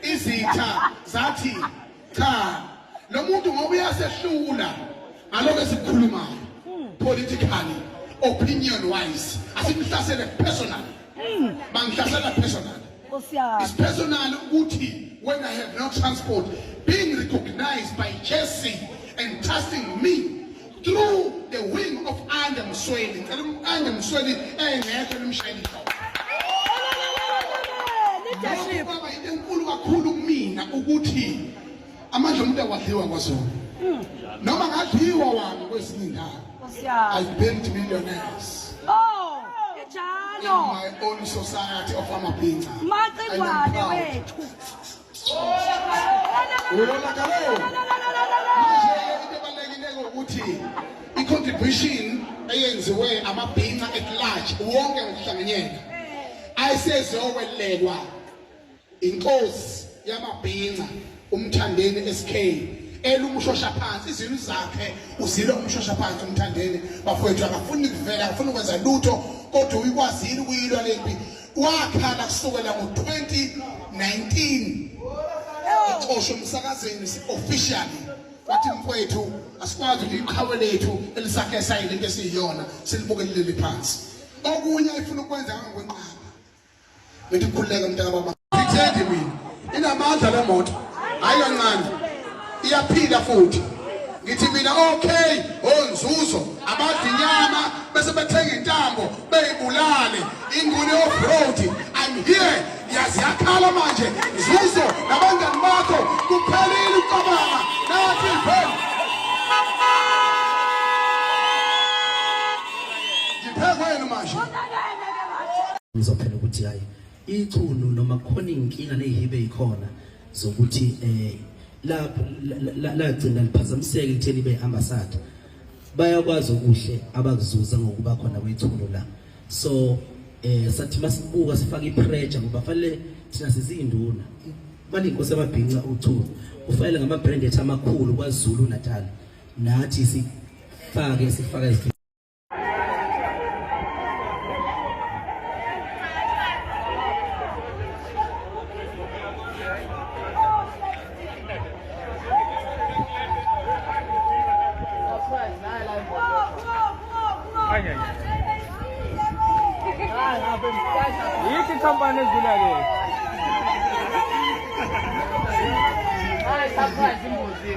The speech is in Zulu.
izitha zathi cha lo muntu ngoba uyasehlula ngaloko esikhulumayo politically opinion wise asimhlasele personal bangihlasela personal it's personal ukuthi when I have no transport being recognized by Jesse and trusting me through the wing of Anda Msweli Anda Msweli engekho emshayeli baba into enkulu kakhulu kumina ukuthi amandla umuntu akwadliwa kwazona noma ngadliwa wami kwezinye indawo I built millionaires in my own society of Amapinga maqingwane wethu uyolakaleyo manje into ebalekile ukuthi i-contribution eyenziwe amabhinqa at large wonke ngokuhlanganyela ayisezowelelwa inkosi yamabhinqa umthandeni SK elumshosha phansi izilo zakhe uzilo umshosha phansi umthandeni bafowethu akafuni kuvela akafuni ukwenza lutho kodwa uyikwazile ukuyilwa lempi wakhala kusukela ngo2019 uxoshwe emsakazeni officially wathi mfowethu asikwazi iqhawe lethu elisakhe sayile into esiyiyona silibukelele phansi okunye ayifuna ukwenza ngakwenqaba bethi kukhuleka mntaka baba ngithende mina inamandla lemoto hayi kancane iyaphila futhi ngithi mina okay onzuzo abadinyama bese bethenga intambo beyibulale ingune off road I'm here yaziyakhala manje Zuzo nabangani bakho kuphelile ukubanga nathi phela ngiphekweni manje ngizophela ukuthi hayi ichunu noma khona inkinga nezihibe ikhona zokuthi lapho lagcina liphazamiseke ekutheni beambassador bayakwazi ukuhle abakuzuza ngokuba khona kwethulo la so sathi masibuka sifaka ipressure ngoba fanele thina sizinduna manje inkosi yamabhinqa uthulo kufanele ngama brand ethu amakhulu kwaZulu Natal nathi sifaka Yithi company ezila ke. Hayi surprise imbuzi.